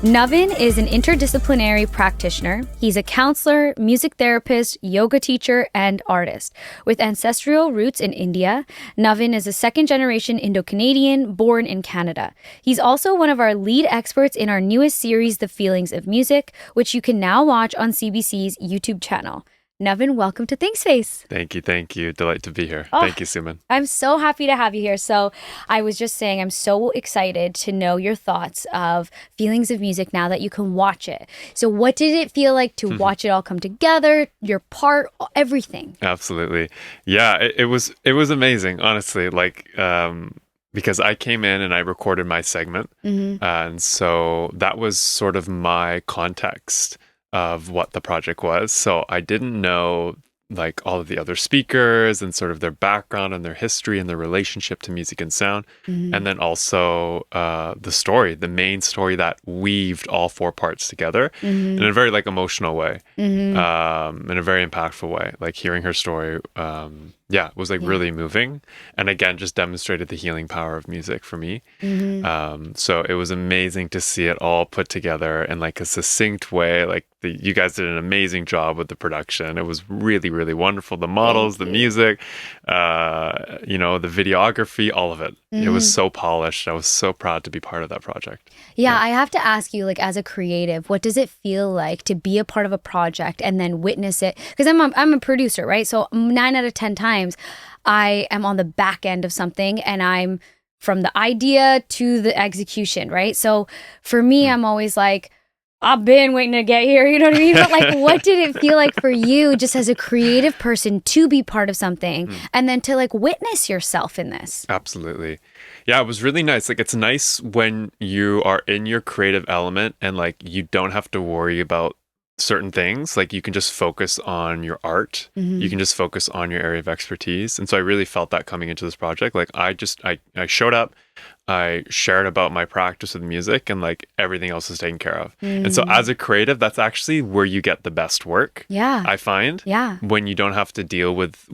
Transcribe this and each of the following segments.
Navin is an interdisciplinary practitioner. He's a counselor, music therapist, yoga teacher, and artist. With ancestral roots in India, Navin is a second-generation Indo-Canadian born in Canada. He's also one of our lead experts in our newest series, The Feelings of Music, which you can now watch on CBC's YouTube channel. Navin, welcome to THINKSPACE. Thank you. Delight to be here. Thank you, Summan. I'm so happy to have you here. So I was just saying, I'm so excited to know your thoughts of Feelings of Music now that you can watch it. So what did it feel like to watch it all come together, your part, everything? Absolutely. Yeah, it was amazing, honestly. Because I came in and I recorded my segment. And so that was sort of my context of what the project was. So I didn't know like all of the other speakers and sort of their background and their history and their relationship to music and sound. And then also the main story that weaved all four parts together in a very like emotional way, in a very impactful way. Like hearing her story, it was like really moving. And again, just demonstrated the healing power of music for me. So it was amazing to see it all put together in like a succinct way. Like you guys did an amazing job with the production. It was really, really wonderful. The models, the music, the videography, all of it. It was so polished. I was so proud to be part of that project. Yeah, I have to ask you, like as a creative, what does it feel like to be a part of a project and then witness it? Because I'm a producer, right? So 9 out of 10 times I am on the back end of something and I'm from the idea to the execution, right? So for me, I'm always like, I've been waiting to get here, you know what I mean? But like, what did it feel like for you just as a creative person to be part of something and then to like witness yourself in this? Absolutely. Yeah, it was really nice. Like, it's nice when you are in your creative element and like you don't have to worry about certain things. Like you can just focus on your art. You can just focus on your area of expertise. And so I really felt that coming into this project. Like I showed up, I shared about my practice with music, and like everything else is taken care of. And so as a creative, that's actually where you get the best work. Yeah. I find. Yeah. When you don't have to deal with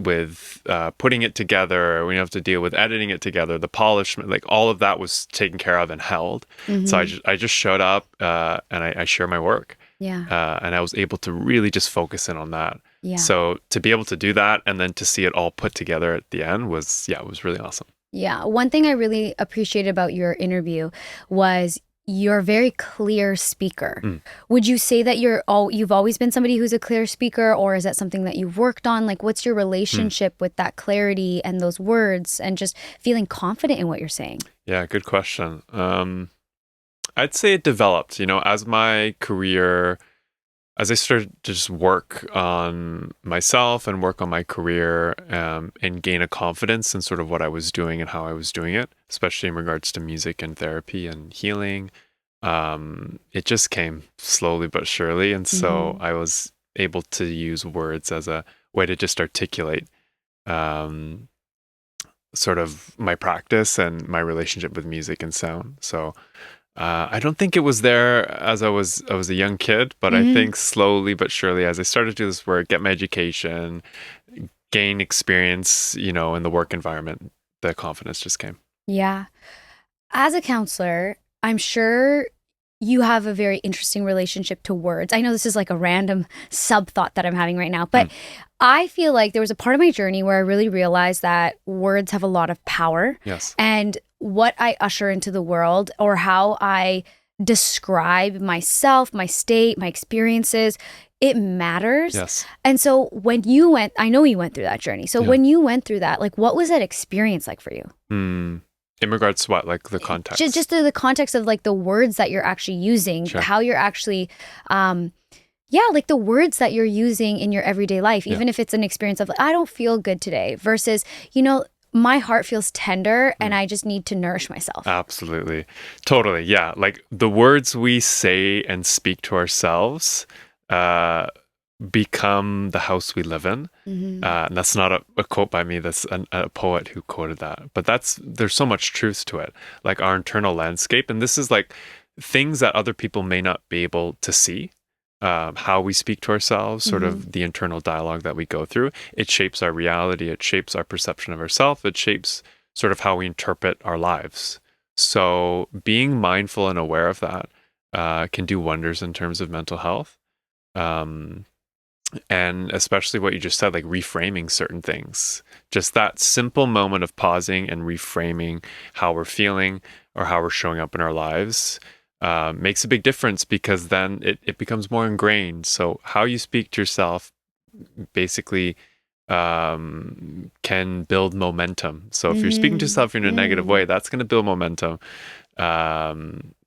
putting it together, when you have to deal with editing it together, the polishment, like all of that was taken care of and held. So I just showed up and I share my work. Yeah. And I was able to really just focus in on that. Yeah. So to be able to do that and then to see it all put together at the end was really awesome. Yeah. One thing I really appreciated about your interview was you're a very clear speaker. Would you say that you've always been somebody who's a clear speaker, or is that something that you've worked on? Like, what's your relationship with that clarity and those words and just feeling confident in what you're saying? Yeah, good question. I'd say it developed, as my career, as I started to just work on myself and work on my career and gain a confidence in sort of what I was doing and how I was doing it, especially in regards to music and therapy and healing. It just came slowly but surely. And so I was able to use words as a way to just articulate sort of my practice and my relationship with music and sound. So I don't think it was there as I was a young kid, but I think slowly but surely as I started to do this work, get my education, gain experience, in the work environment, the confidence just came. Yeah. As a counselor, I'm sure you have a very interesting relationship to words. I know this is like a random sub thought that I'm having right now, but I feel like there was a part of my journey where I really realized that words have a lot of power. Yes. And what I usher into the world or how I describe myself, my state, my experiences, it matters. Yes. And so when you I know you went through that journey. So when you went through that, like what was that experience like for you? In regards to what, like the context? Just the context of like the words that you're actually using, how you're actually, like the words that you're using in your everyday life, even if it's an experience of like, I don't feel good today versus, my heart feels tender and I just need to nourish myself. Absolutely. Totally. Yeah. Like the words we say and speak to ourselves become the house we live in. And that's not a quote by me. That's a poet who quoted that. But there's so much truth to it. Like our internal landscape. And this is like things that other people may not be able to see. How we speak to ourselves, sort of the internal dialogue that we go through. It shapes our reality. It shapes our perception of ourselves. It shapes sort of how we interpret our lives. So being mindful and aware of that can do wonders in terms of mental health. And especially what you just said, like reframing certain things. Just that simple moment of pausing and reframing how we're feeling or how we're showing up in our lives makes a big difference, because then it becomes more ingrained. So how you speak to yourself basically can build momentum. So if you're speaking to yourself in a negative way, that's going to build momentum.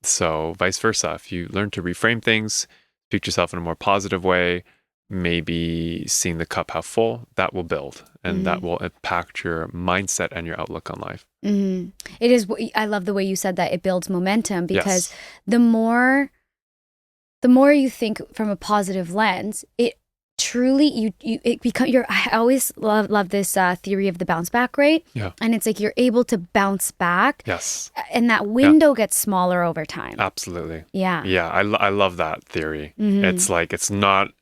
So vice versa, if you learn to reframe things, speak to yourself in a more positive way, maybe seeing the cup half full, that will build, and that will impact your mindset and your outlook on life. It is. I love the way you said that it builds momentum, because Yes. the more you think from a positive lens, it truly it become your. I always love this theory of the bounce back rate. Yeah. And it's like you're able to bounce back. Yes. And that window gets smaller over time. Absolutely. Yeah. Yeah. I love that theory. It's like, it's not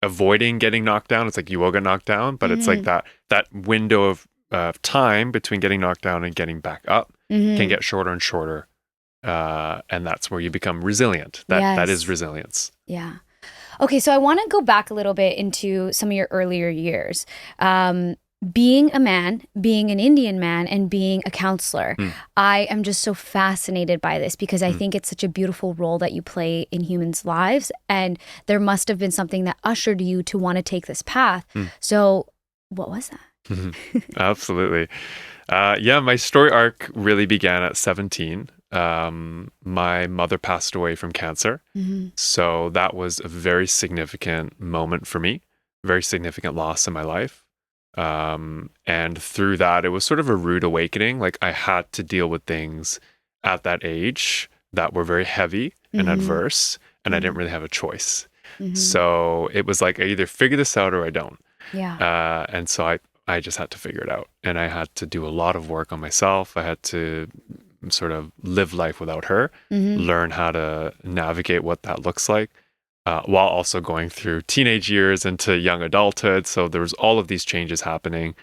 avoiding getting knocked down. It's like you will get knocked down, but it's like that window of time between getting knocked down and getting back up can get shorter and shorter. And that's where you become resilient. That is resilience. Yeah. Okay, so I want to go back a little bit into some of your earlier years. Being a man, being an Indian man, and being a counselor. I am just so fascinated by this, because I think it's such a beautiful role that you play in humans' lives. And there must have been something that ushered you to want to take this path. So what was that? Absolutely. My story arc really began at 17. My mother passed away from cancer. So that was a very significant moment for me, very significant loss in my life. And through that, it was sort of a rude awakening. Like, I had to deal with things at that age that were very heavy and adverse, and I didn't really have a choice. So it was like, I either figure this out or I don't. Yeah. And so I just had to figure it out, and I had to do a lot of work on myself. I had to sort of live life without her, learn how to navigate what that looks like. While also going through teenage years into young adulthood. So there was all of these changes happening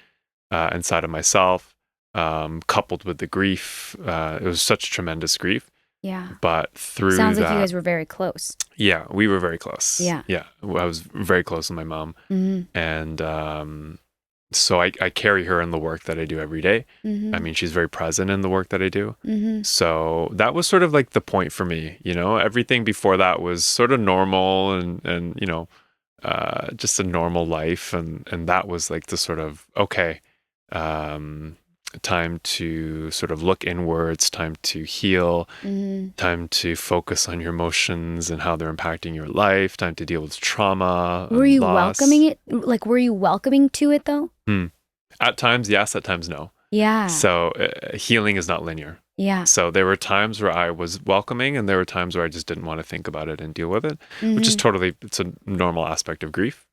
inside of myself, coupled with the grief. It was such tremendous grief. Yeah. But through Sounds that, like you guys were very close. Yeah, we were very close. Yeah. Yeah, I was very close with my mom. And so I carry her in the work that I do every day. I mean, she's very present in the work that I do. So that was sort of like the point for me, everything before that was sort of normal and just a normal life. And that was like the sort of, okay, time to sort of look inwards, time to heal, time to focus on your emotions and how they're impacting your life, time to deal with trauma. Were you loss. welcoming it? Like, were you welcoming to it though? At times, yes. At times, no. Yeah. So healing is not linear. Yeah. So there were times where I was welcoming, and there were times where I just didn't want to think about it and deal with it, which is it's a normal aspect of grief.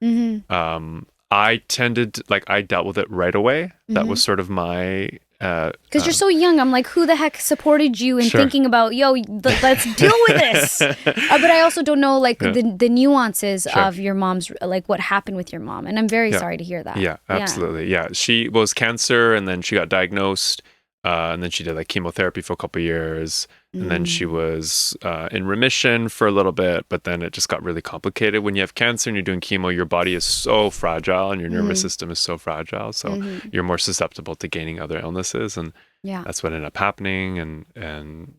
I I dealt with it right away. That was sort of my... Because you're so young. I'm like, who the heck supported you in thinking about, let's deal with this? But I also don't know, like, the nuances of your mom's, like, what happened with your mom. And I'm very sorry to hear that. Yeah, absolutely. Yeah. She was cancer, and then she got diagnosed. And then she did like chemotherapy for a couple of years. And then she was in remission for a little bit, but then it just got really complicated. When you have cancer and you're doing chemo, your body is so fragile and your nervous system is so fragile. So you're more susceptible to gaining other illnesses. And that's what ended up happening. And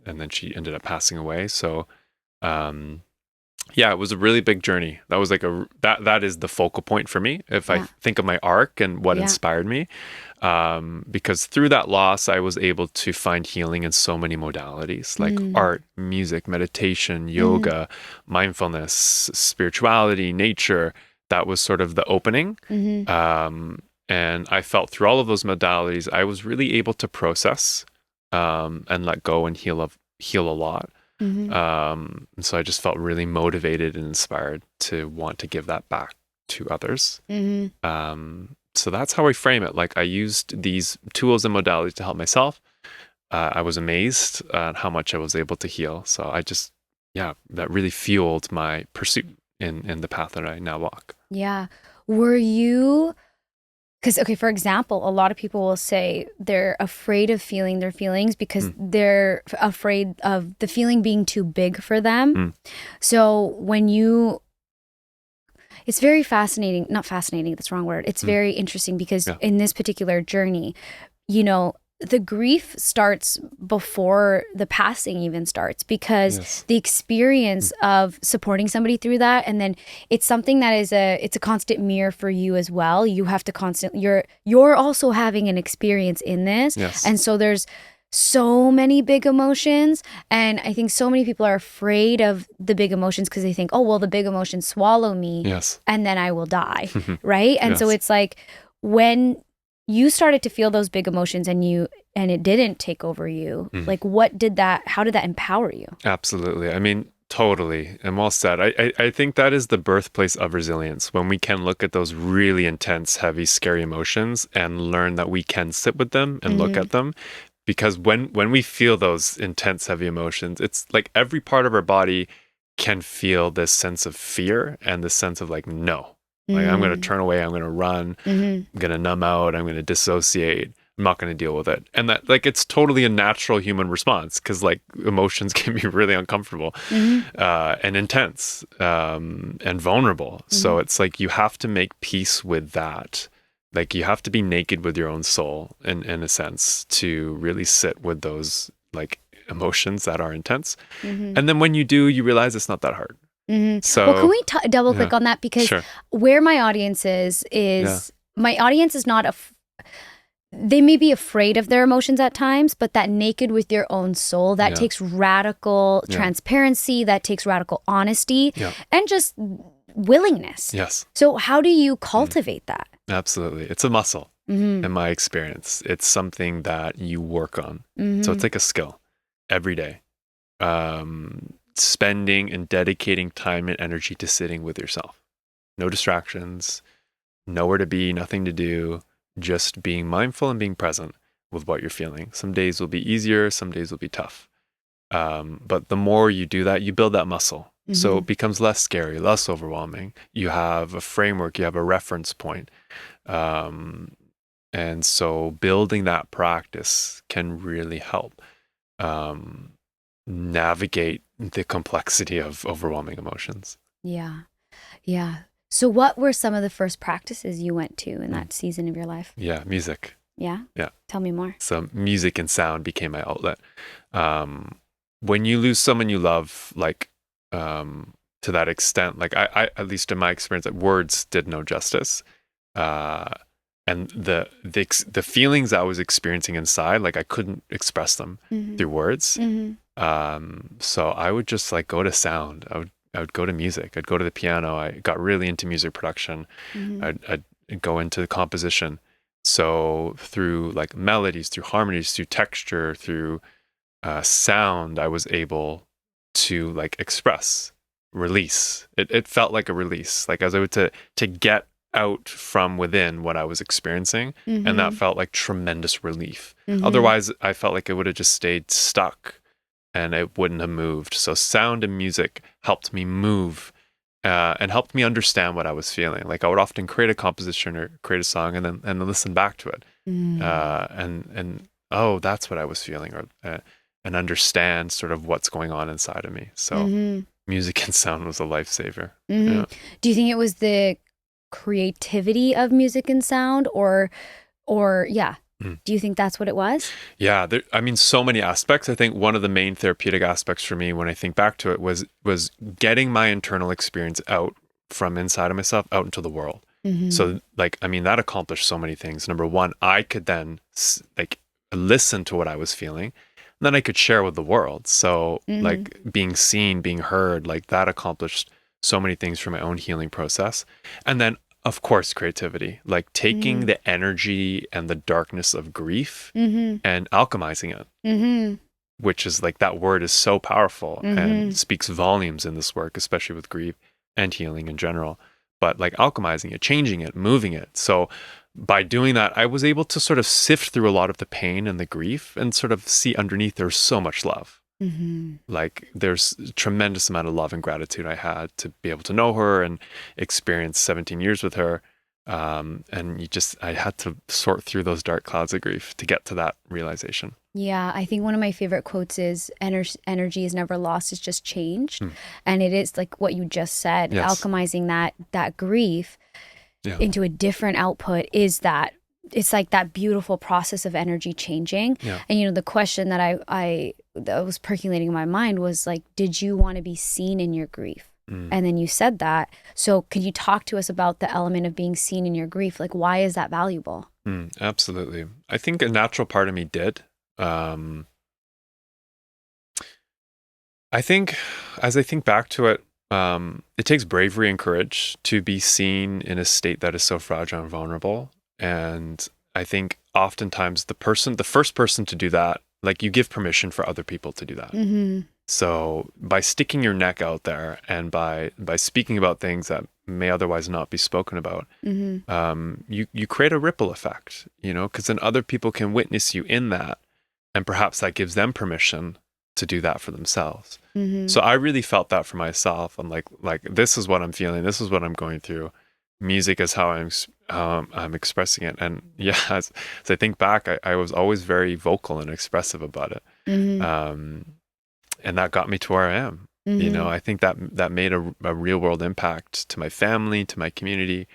then she ended up passing away. So, it was a really big journey. That was like that is the focal point for me. If I think of my arc and what inspired me, because through that loss, I was able to find healing in so many modalities, like art, music, meditation, yoga, mindfulness, spirituality, nature. That was sort of the opening. And I felt through all of those modalities, I was really able to process and let go and heal a lot. So I just felt really motivated and inspired to want to give that back to others. So that's how I frame it. Like, I used these tools and modalities to help myself. I was amazed at how much I was able to heal. So I just, that really fueled my pursuit in the path that I now walk. Yeah. Were you... Because, okay, for example, a lot of people will say they're afraid of feeling their feelings because they're afraid of the feeling being too big for them. So it's very fascinating, not fascinating, that's the wrong word. It's very interesting because in this particular journey, you know, the grief starts before the passing even starts, because the experience of supporting somebody through that, and then it's something that it's a constant mirror for you as well. You have to you're also having an experience in this. And so there's so many big emotions, and I think so many people are afraid of the big emotions because they think, oh, well, the big emotions swallow me and then I will die. Right. And so it's like, when you started to feel those big emotions and it didn't take over you, like how did that empower you? Absolutely. I mean, totally. And well said. I think that is the birthplace of resilience, when we can look at those really intense, heavy, scary emotions and learn that we can sit with them and look at them. Because when we feel those intense, heavy emotions, it's like every part of our body can feel this sense of fear and this sense of like, no. Like, I'm going to turn away, I'm going to run, I'm going to numb out, I'm going to dissociate, I'm not going to deal with it. And that, like, it's totally a natural human response, because like emotions can be really uncomfortable and intense and vulnerable. So it's like you have to make peace with that. Like, you have to be naked with your own soul in a sense to really sit with those like emotions that are intense. And then when you do, you realize it's not that hard. So, well, can we double click on that? Because where my audience is my audience is not they may be afraid of their emotions at times, but that naked with your own soul, that takes radical transparency, that takes radical honesty and just willingness. So how do you cultivate that? Absolutely. It's a muscle in my experience. It's something that you work on. So it's like a skill every day. Spending and dedicating time and energy to sitting with yourself. No distractions, nowhere to be, nothing to do, just being mindful and being present with what you're feeling. Some days will be easier, some days will be tough. But the more you do that, you build that muscle. So it becomes less scary, less overwhelming. You have a framework, you have a reference point. And so building that practice can really help navigate the complexity of overwhelming emotions. Yeah. So what were some of the first practices you went to in that season of your life? Yeah, music. Yeah? Tell me more. So music and sound became my outlet. When you lose someone you love, like to that extent, like I at least in my experience, like, words did no justice. And the feelings I was experiencing inside, like I couldn't express them through words. So I would just like go to sound. I would go to music. I'd go to the piano. I got really into music production. I'd go into the composition. So through like melodies, through harmonies, through texture, through sound, I was able to like express, release. It felt like a release. Like I was able to get out from within what I was experiencing, and that felt like tremendous relief. Otherwise, I felt like it would have just stayed stuck and it wouldn't have moved. So sound and music helped me move and helped me understand what I was feeling. Like I would often create a composition or create a song and then listen back to it and oh, that's what I was feeling, or and understand sort of what's going on inside of me. So music and sound was a lifesaver. Do you think it was the creativity of music and sound, or do you think that's what it was? Yeah, I mean, so many aspects. I think one of the main therapeutic aspects for me when I think back to it was getting my internal experience out from inside of myself out into the world. So like, I mean, that accomplished so many things. Number one, I could then like listen to what I was feeling, and then I could share with the world. So like being seen, being heard, like that accomplished so many things for my own healing process. And then of course, creativity, like taking the energy and the darkness of grief and alchemizing it, which is like, that word is so powerful and speaks volumes in this work, especially with grief and healing in general. But like alchemizing it, changing it, moving it. So by doing that, I was able to sort of sift through a lot of the pain and the grief and sort of see underneath there's so much love. Like there's a tremendous amount of love and gratitude I had to be able to know her and experience 17 years with her. And I had to sort through those dark clouds of grief to get to that realization. Yeah, I think one of my favorite quotes is energy is never lost, it's just changed. And it is like what you just said, Yes. alchemizing that grief Yeah. into a different output is that it's like that beautiful process of energy changing. Yeah. And the question that I that was percolating in my mind was like, did you want to be seen in your grief? And then you said that. So could you talk to us about the element of being seen in your grief? Like, why is that valuable? Absolutely. I think a natural part of me did. I think as I think back to it, it takes bravery and courage to be seen in a state that is so fragile and vulnerable. And I think oftentimes the first person to do that, like you give permission for other people to do that. So by sticking your neck out there and by speaking about things that may otherwise not be spoken about, you create a ripple effect, because then other people can witness you in that. And perhaps that gives them permission to do that for themselves. So I really felt that for myself. I'm like, this is what I'm feeling. This is what I'm going through. Music is how I'm expressing it. And yeah, as I think back, I was always very vocal and expressive about it. And that got me to where I am. I think that made a real world impact to my family, to my community.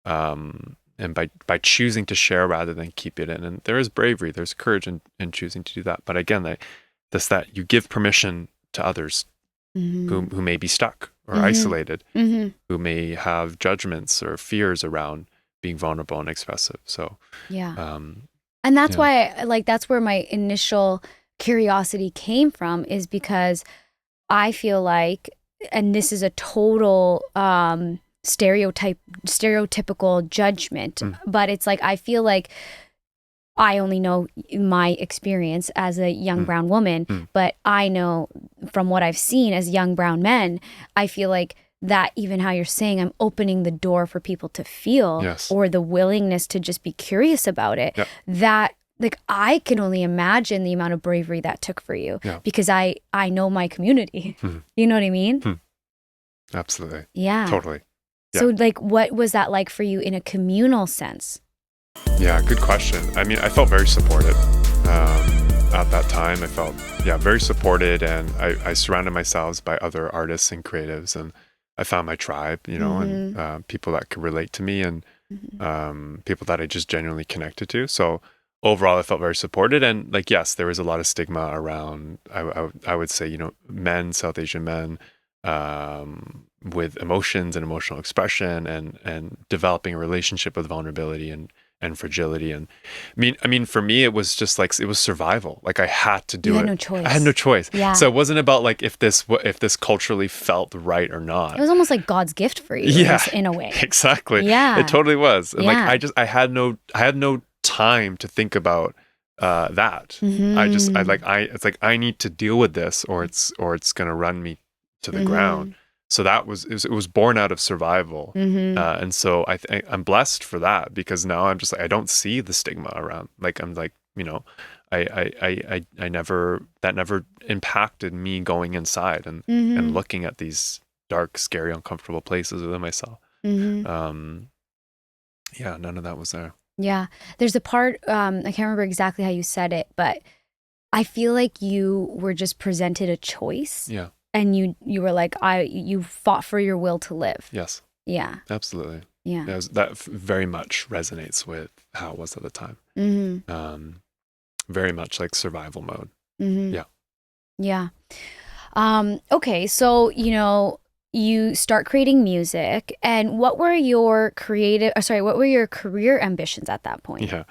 And by choosing to share rather than keep it in. And there is bravery, there's courage in choosing to do that. But again, that you give permission to others who may be stuck or isolated, who may have judgments or fears around being vulnerable and expressive. So yeah. And that's why that's where my initial curiosity came from, is because I feel like, and this is a total stereotypical judgment, but it's like I feel like I only know my experience as a young brown woman, but I know from what I've seen as young brown men, I feel like that even how you're saying I'm opening the door for people to feel, or the willingness to just be curious about it, that like I can only imagine the amount of bravery that took for you, because I know my community. You know what I mean? Absolutely. Yeah. Totally. Yeah. So like, what was that like for you in a communal sense? Yeah, good question. I mean, I felt very supported at that time. I felt, very supported, and I surrounded myself by other artists and creatives, and I found my tribe, and people that could relate to me, and people that I just genuinely connected to. So overall, I felt very supported. And like, yes, there was a lot of stigma around, I would say, men, South Asian men, with emotions and emotional expression, and developing a relationship with vulnerability and fragility. And I mean, for me, it was just like, it was survival. Like I had to do it. You had no choice. I had no choice. Yeah. So it wasn't about like if this culturally felt right or not. It was almost like God's gift for you. In a way. Exactly. Yeah. It totally was. And Yeah. like I had no time to think about that. It's like I need to deal with this, or it's gonna run me to the ground. So it was born out of survival. And so I'm blessed for that, because now I'm just like, I don't see the stigma around. Like, I'm like, I never impacted me going inside and looking at these dark, scary, uncomfortable places within myself. None of that was there. Yeah. There's a part, I can't remember exactly how you said it, but I feel like you were just presented a choice. Yeah. And you were like, you fought for your will to live. Yes. Yeah. Absolutely. Yeah. That very much resonates with how it was at the time. Very much like survival mode. Yeah. Yeah. Okay. So, you start creating music, and what were your career ambitions at that point? Yeah.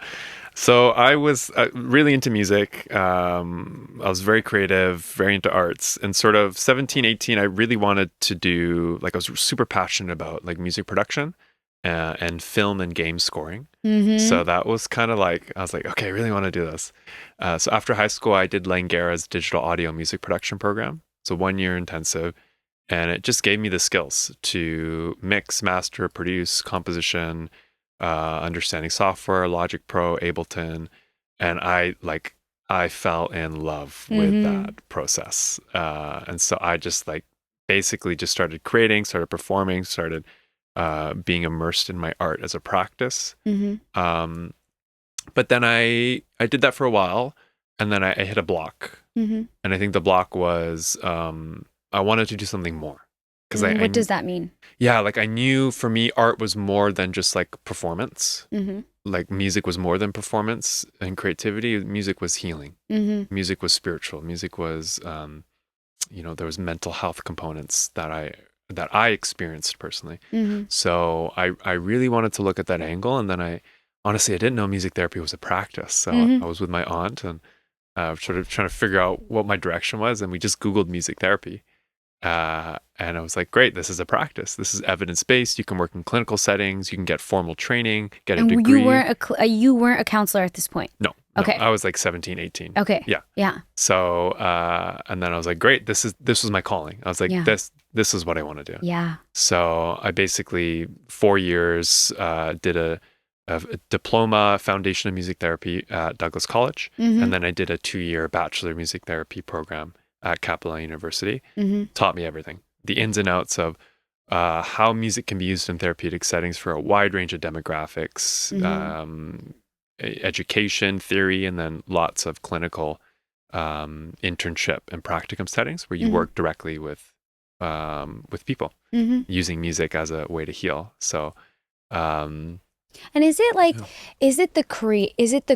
So I was really into music. I was very creative, very into arts, and sort of 17, 18, I really wanted to do, like, I was super passionate about like music production and film and game scoring. So that was kind of like, I was like, okay, I really want to do this. So after high school, I did Langara's digital audio music production program. So 1 year intensive. And it just gave me the skills to mix, master, produce, composition, understanding software, Logic Pro, Ableton. And I fell in love with that process. And so I just basically just started creating, started performing, started being immersed in my art as a practice. Mm-hmm. But then I did that for a while, and then I hit a block. Mm-hmm. And I think the block was I wanted to do something more. Because What does that mean? yeah, like I knew for me, art was more than just like performance. Mm-hmm. Like music was more than performance and creativity. Music was healing. Mm-hmm. Music was spiritual. Music was, there was mental health components that I experienced personally. Mm-hmm. So I really wanted to look at that angle. And then honestly, I didn't know music therapy was a practice. So Mm-hmm. I was with my aunt and sort of trying to figure out what my direction was. And we just Googled music therapy. And I was like, great, this is a practice. This is evidence-based. You can work in clinical settings. You can get formal training, get a And degree. you weren't a counselor at this point? No. Okay. I was like 17, 18. Okay. Yeah. Yeah. So, and then I was like, great, this was my calling. I was like, Yeah. this is what I want to do. Yeah. So I basically 4 years did a diploma foundation of music therapy at Douglas College. Mm-hmm. And then I did a 2-year bachelor music therapy program at Capella University. Mm-hmm. Taught me everything, the ins and outs of how music can be used in therapeutic settings for a wide range of demographics, Mm-hmm. Education, theory, and then lots of clinical internship and practicum settings where you Mm-hmm. work directly with people Mm-hmm. using music as a way to heal. So, um, And is it like, Yeah. is it the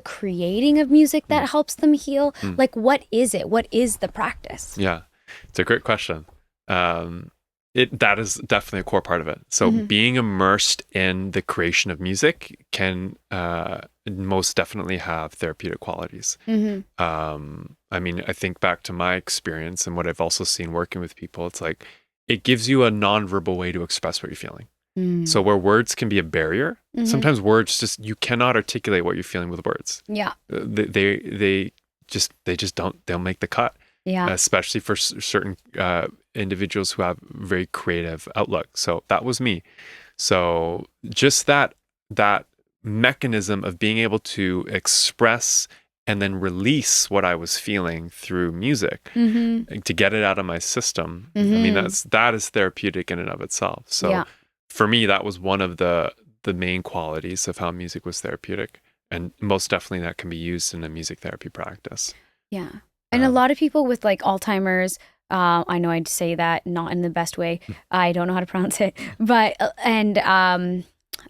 creating of music that helps them heal? Mm. Like, what is it? What is the practice? yeah, it's a great question. That is definitely a core part of it. So Mhm. being immersed in the creation of music can most definitely have therapeutic qualities. Mm-hmm. I mean, I think back to my experience and what I've also seen working with people. It's like it gives you a nonverbal way to express what you're feeling. Mm. So where words can be a barrier, Mhm. sometimes words just you cannot articulate what you're feeling with words. Yeah. They just they'll make the cut. Yeah. Especially for certain individuals who have very creative outlook. So that was me. So just that mechanism of being able to express and then release what I was feeling through music Mm-hmm. to get it out of my system. I mean, that is therapeutic in and of itself. So Yeah. for me, that was one of the main qualities of how music was therapeutic. And most definitely that can be used in a music therapy practice. Yeah. And a lot of people with like Alzheimer's, I know I'd say that not in the best way. I don't know how to pronounce it, but, and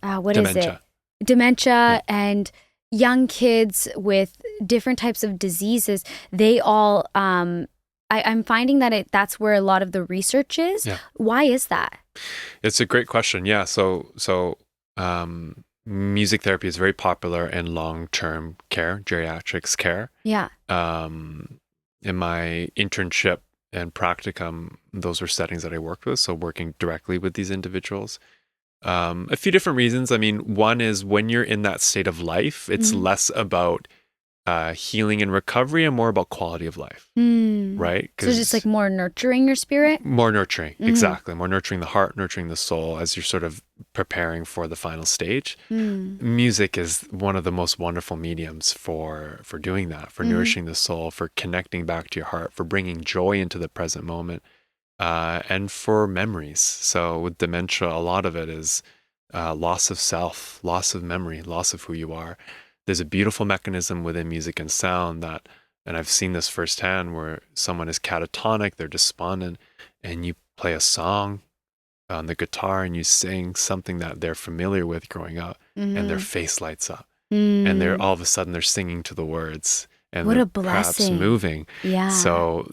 what Dementia. is it? Dementia and young kids with different types of diseases, they all, I'm finding that that's where a lot of the research is. Yeah. Why is that? It's a great question. Yeah. So music therapy is very popular in long-term care, geriatrics care. Yeah. In my internship and practicum, those were settings that I worked with. So working directly with these individuals. A few different reasons. I mean, one is when you're in that state of life, it's Mhm. less about healing and recovery and more about quality of life, right? So just like more nurturing your spirit? More nurturing, Mhm. exactly. More nurturing the heart, nurturing the soul as you're sort of preparing for the final stage. Music is one of the most wonderful mediums for doing that, for nourishing the soul, for connecting back to your heart, for bringing joy into the present moment, and for memories. So with dementia, a lot of it is loss of self, loss of memory, loss of who you are. There's a beautiful mechanism within music and sound that, and I've seen this firsthand, where someone is catatonic, they're despondent, and you play a song on the guitar and you sing something that they're familiar with growing up, and their face lights up, and they're all of a sudden they're singing to the words, and What they're a perhaps blessing. moving. Yeah. So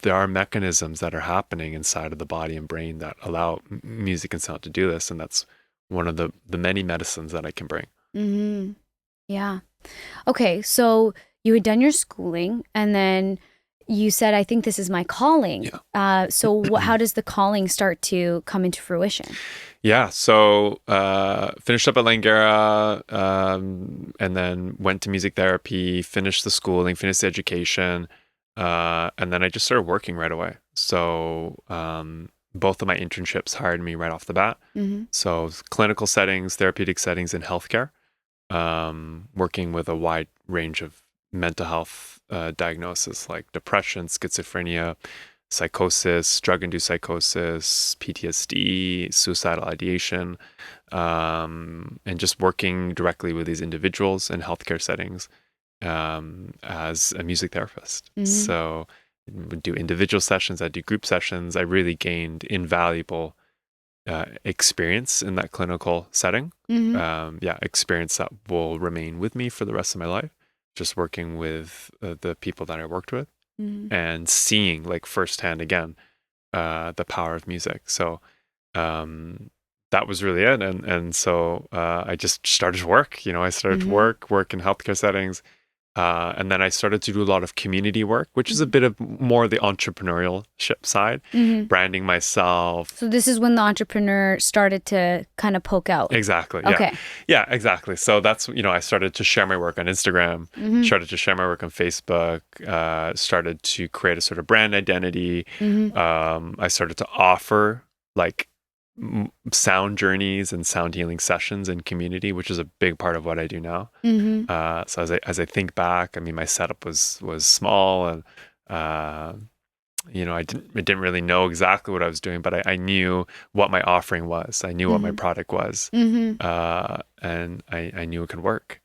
there are mechanisms that are happening inside of the body and brain that allow music and sound to do this, and that's one of the many medicines that I can bring. Mm-hmm. Yeah. Okay. So you had done your schooling and then you said, I think this is my calling. Yeah. So how does the calling start to come into fruition? Yeah. So finished up at Langara, and then went to music therapy, finished the schooling, finished the education, and then I just started working right away. So both of my internships hired me right off the bat. Mm-hmm. So clinical settings, therapeutic settings in healthcare, working with a wide range of mental health diagnosis like depression, schizophrenia, psychosis, drug-induced psychosis, PTSD, suicidal ideation, and just working directly with these individuals in healthcare settings as a music therapist. So I would do individual sessions, I'd do group sessions. I really gained invaluable experience in that clinical setting. Experience that will remain with me for the rest of my life, just working with the people that I worked with and seeing like firsthand again the power of music. So that was really it. And so I just started to work. I started to work in healthcare settings. And then I started to do a lot of community work, which is a bit of more the entrepreneurship side, branding myself. So this is when the entrepreneur started to kind of poke out. Exactly. Yeah. Okay. Yeah, exactly. So that's, I started to share my work on Instagram, started to share my work on Facebook, started to create a sort of brand identity. I started to offer like sound journeys and sound healing sessions in community, which is a big part of what I do now. So as I think back, I mean, my setup was small, and I didn't really know exactly what I was doing, but I knew what my offering was. I knew what my product was, and I knew it could work.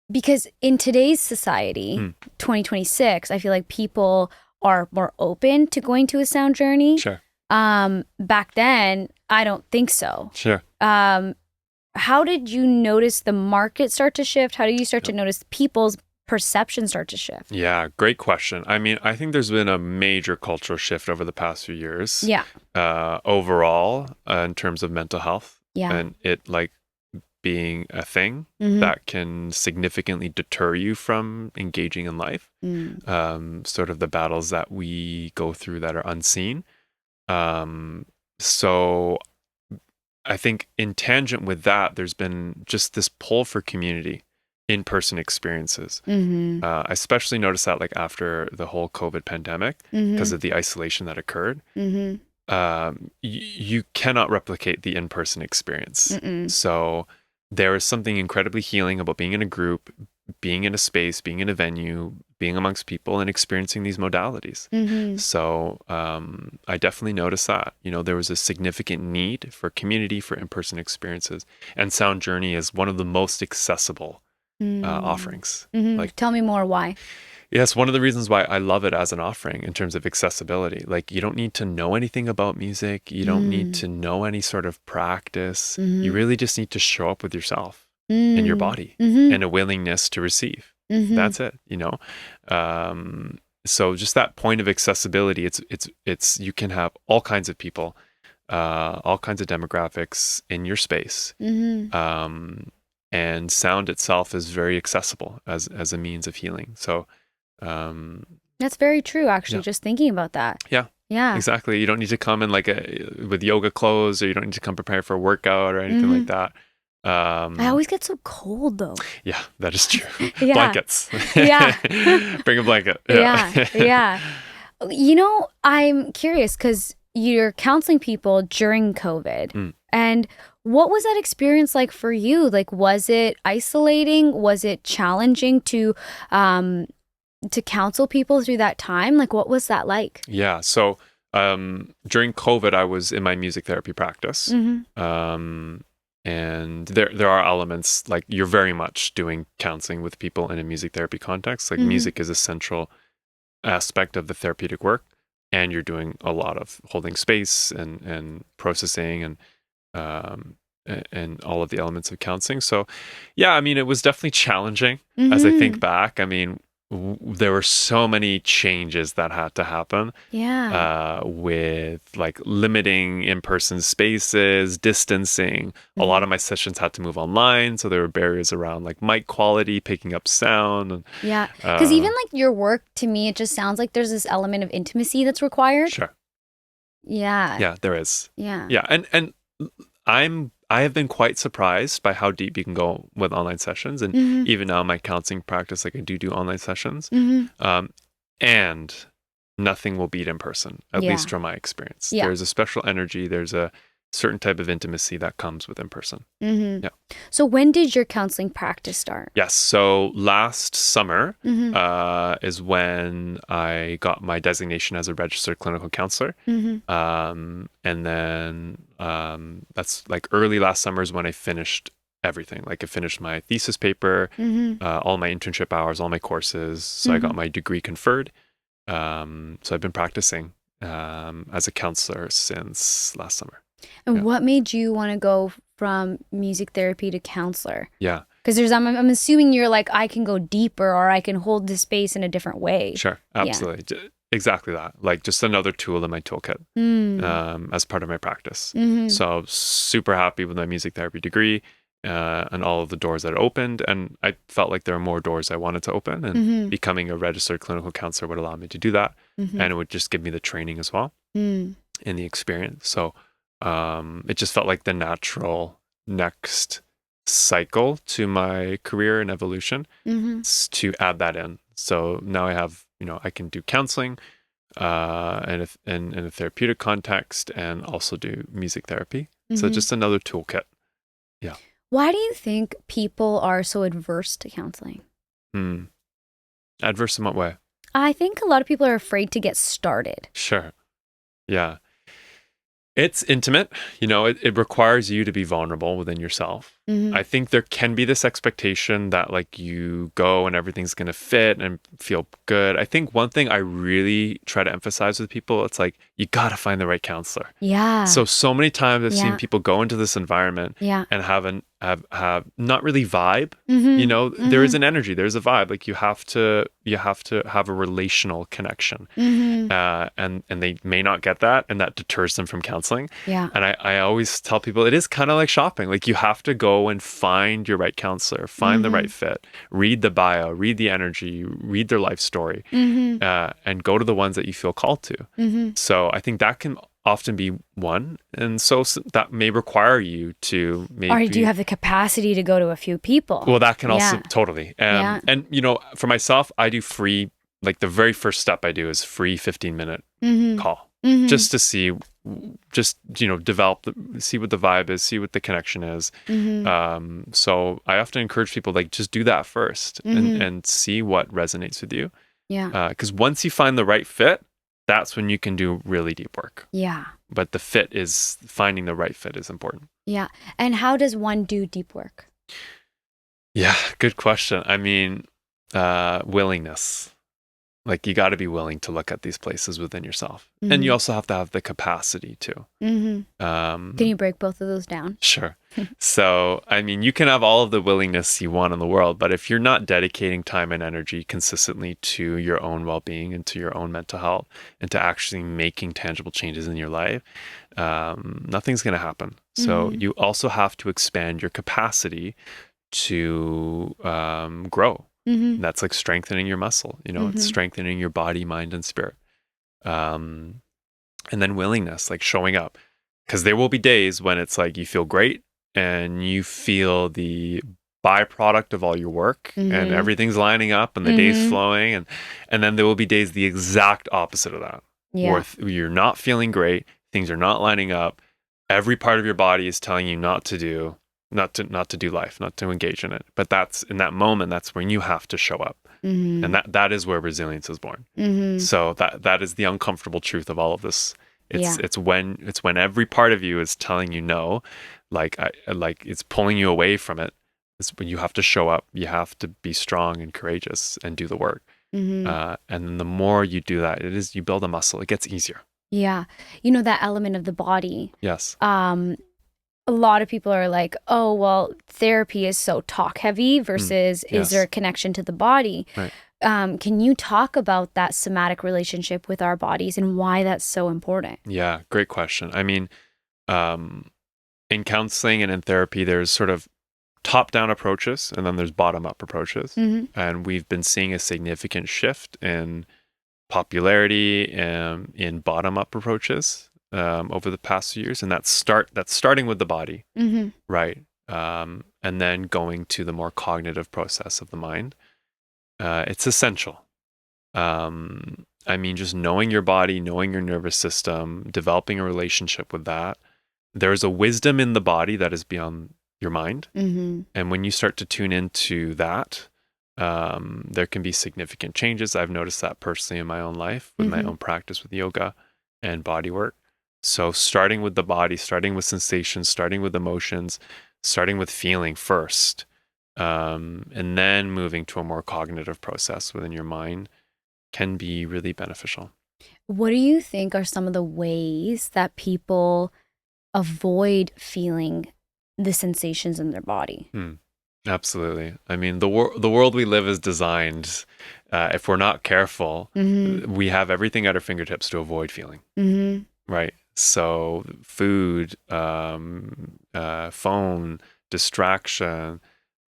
Because in today's society, 2026, I feel like people are more open to going to a sound journey. Sure. Back then, I don't think so. Sure. How did you notice the market start to shift? How did you start to notice people's perception start to shift? Yeah, great question. I mean, I think there's been a major cultural shift over the past few years. Yeah. Overall, in terms of mental health. Yeah. And it like being a thing that can significantly deter you from engaging in life. Sort of the battles that we go through that are unseen. So I think in tangent with that, there's been just this pull for community, in-person experiences. I especially noticed that like after the whole COVID pandemic, because of the isolation that occurred. You cannot replicate the in-person experience. So there is something incredibly healing about being in a group, being in a space, being in a venue, being amongst people and experiencing these modalities. So I definitely noticed that, there was a significant need for community, for in-person experiences. And Sound Journey is one of the most accessible offerings. Like, tell me more why. Yes, one of the reasons why I love it as an offering in terms of accessibility. Like, you don't need to know anything about music. You don't need to know any sort of practice. You really just need to show up with yourself and your body and a willingness to receive. That's it, So just that point of accessibility, it's you can have all kinds of people, all kinds of demographics in your space. And sound itself is very accessible as a means of healing. So that's very true, actually, just thinking about that. Yeah, exactly. You don't need to come in like with yoga clothes, or you don't need to come prepared for a workout or anything like that. I always get so cold though. Yeah, that is true. Blankets. Bring a blanket. Yeah. I'm curious because you're counseling people during COVID, and what was that experience like for you? Like, was it isolating? Was it challenging to counsel people through that time? Like, what was that like? Yeah. So during COVID, I was in my music therapy practice. And there are elements, like you're very much doing counseling with people in a music therapy context. Like music is a central aspect of the therapeutic work. And you're doing a lot of holding space and processing and all of the elements of counseling. So yeah, I mean, it was definitely challenging as I think back. I mean, there were so many changes that had to happen. With like limiting in-person spaces, distancing. A lot of my sessions had to move online, so there were barriers around like mic quality, picking up sound. And, because even like your work, to me, it just sounds like there's this element of intimacy that's required. Sure. Yeah, there is. Yeah, and I have been quite surprised by how deep you can go with online sessions. And even now in my counseling practice, like I do online sessions. And nothing will beat in person, at least from my experience. There's a special energy. There's a certain type of intimacy that comes with in person. Mm-hmm. Yeah. So when did your counseling practice start? Yes. So last summer Mm-hmm. is when I got my designation as a registered clinical counselor. Mm-hmm. And then that's like early last summer is when I finished everything. Like I finished my thesis paper, Mm-hmm. all my internship hours, all my courses. So I Mm-hmm. got my degree conferred. So I've been practicing as a counselor since last summer. And Yeah. what made you want to go from music therapy to counselor? Yeah. Because I'm assuming you're like, I can go deeper or I can hold this space in a different way. Sure. Absolutely. Exactly that. Like just another tool in my toolkit as part of my practice. Mm-hmm. So super happy with my music therapy degree and all of the doors that it opened. And I felt like there were more doors I wanted to open, and Mm-hmm. becoming a registered clinical counselor would allow me to do that. Mm-hmm. And it would just give me the training as well Mm. and the experience. So it just felt like the natural next cycle to my career and evolution Mm-hmm. to add that in. So now I have, I can do counseling and in a therapeutic context, and also do music therapy. So Mm-hmm. just another toolkit. Yeah. Why do you think people are so adverse to counseling? Adverse in what way? I think a lot of people are afraid to get started. Sure. Yeah. It's intimate, it requires you to be vulnerable within yourself. Mm-hmm. I think there can be this expectation that like you go and everything's going to fit and feel good. I think one thing I really try to emphasize with people, it's like, you got to find the right counselor. Yeah. So many times I've seen Yeah. people go into this environment Yeah. and have not really vibe. Mm-hmm. There is an energy, there's a vibe. Like you have to have a relational connection. Mm-hmm. And they may not get that, and that deters them from counseling. Yeah. And I always tell people it is kind of like shopping. Like you have to go and find your right counselor, find the right fit, read the bio, read the energy, read their life story, Mm-hmm. and go to the ones that you feel called to. Mm-hmm. So I think that can often be one. And so that may require you to maybe... Or do you have the capacity to go to a few people? Well, that can also... Yeah. Totally. Yeah. And, for myself, I do free... Like the very first step I do is free 15-minute Mm-hmm. call. Mm-hmm. Just to see... develop... see what the vibe is, see what the connection is. Mm-hmm. So I often encourage people, like, just do that first and see what resonates with you. Yeah. Because once you find the right fit, that's when you can do really deep work. Yeah. But finding the right fit is important. Yeah. And how does one do deep work? Yeah, good question. I mean, willingness. Like you got to be willing to look at these places within yourself. Mm-hmm. And you also have to have the capacity to. Mm-hmm. Can you break both of those down? Sure. So, I mean, you can have all of the willingness you want in the world, but if you're not dedicating time and energy consistently to your own well-being and to your own mental health and to actually making tangible changes in your life, nothing's going to happen. So you also have to expand your capacity to grow. Mm-hmm. That's like strengthening your muscle, it's strengthening your body, mind, and spirit. And then willingness, like showing up. Because there will be days when it's like you feel great and you feel the byproduct of all your work and everything's lining up and the day's flowing. And then there will be days the exact opposite of that. Yeah. Where you're not feeling great, things are not lining up. Every part of your body is telling you not to do life, not to engage in it. But that's in that moment, that's when you have to show up. And that is where resilience is born. So that is the uncomfortable truth of all of this. It's when every part of you is telling you no, like it's pulling you away from it. It's when you have to show up. You have to be strong and courageous and do the work. And then the more you do that, you build a muscle. It gets easier. Yeah. That element of the body. Yes. A lot of people are like, oh, well, therapy is so talk heavy versus is there a connection to the body? Right. Can you talk about that somatic relationship with our bodies and why that's so important? Yeah, great question. I mean, in counseling and in therapy, there's sort of top-down approaches and then there's bottom-up approaches. And we've been seeing a significant shift in popularity in bottom-up approaches over the past few years. And that's starting with the body, right? And then going to the more cognitive process of the mind. It's essential. I mean, just knowing your body, knowing your nervous system, developing a relationship with that, there's a wisdom in the body that is beyond your mind. Mm-hmm. And when you start to tune into that, there can be significant changes. I've noticed that personally in my own life with my own practice with yoga and body work. So starting with the body, starting with sensations, starting with emotions, starting with feeling first, and then moving to a more cognitive process within your mind can be really beneficial. What do you think are some of the ways that people avoid feeling the sensations in their body? Absolutely. I mean, the world we live is designed, if we're not careful, we have everything at our fingertips to avoid feeling, right? So food, phone, distraction,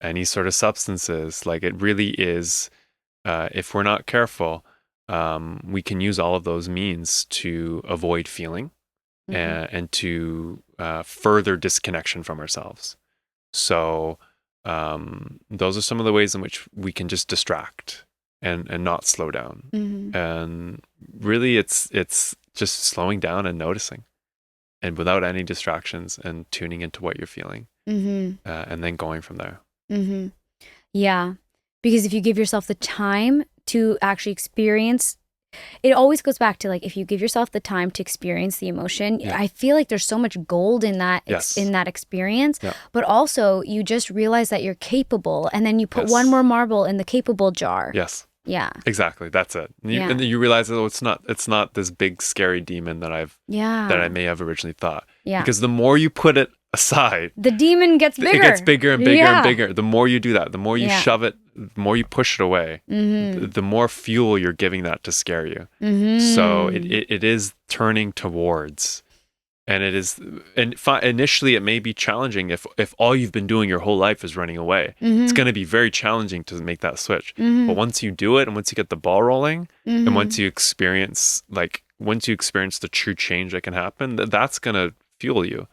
any sort of substances, like it really is, if we're not careful, we can use all of those means to avoid feeling and to further disconnection from ourselves. So those are some of the ways in which we can just distract and not slow down. And really it's just slowing down and noticing, and without any distractions, and tuning into what you're feeling, and then going from there. Yeah, because if you give yourself the time to actually experience, it always goes back to like, if you give yourself the time to experience the emotion, I feel like there's so much gold in that, in that experience, but also you just realize that you're capable, and then you put one more marble in the capable jar. Yeah. Exactly. That's it. And then you realize, oh, it's not this big scary demon that I may have originally thought. Because the more you put it aside, the demon gets bigger. It gets bigger and bigger and bigger. The more you do that, the more you shove it, the more you push it away, the more fuel you're giving that to scare you. So it is turning towards, and it is, and initially it may be challenging if all you've been doing your whole life is running away. It's going to be very challenging to make that switch. But once you do it, and once you get the ball rolling, and once you experience the true change that can happen, that's going to fuel you.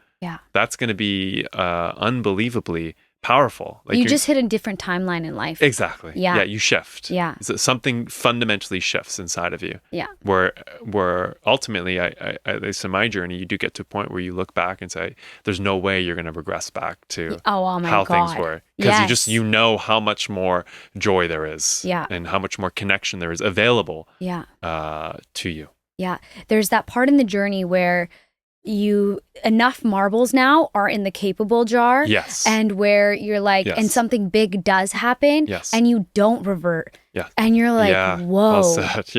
That's going to be unbelievably powerful. Like you just hit a different timeline in life. Exactly. Yeah, you shift. So something fundamentally shifts inside of you. Where ultimately, at least in my journey, you do get to a point where you look back and say, there's no way you're going to regress back to how things were. Because you know how much more joy there is. And how much more connection there is available to you. There's that part in the journey where enough marbles now are in the capable jar, and where you're like, and something big does happen, and you don't revert, and you're like, whoa, well said.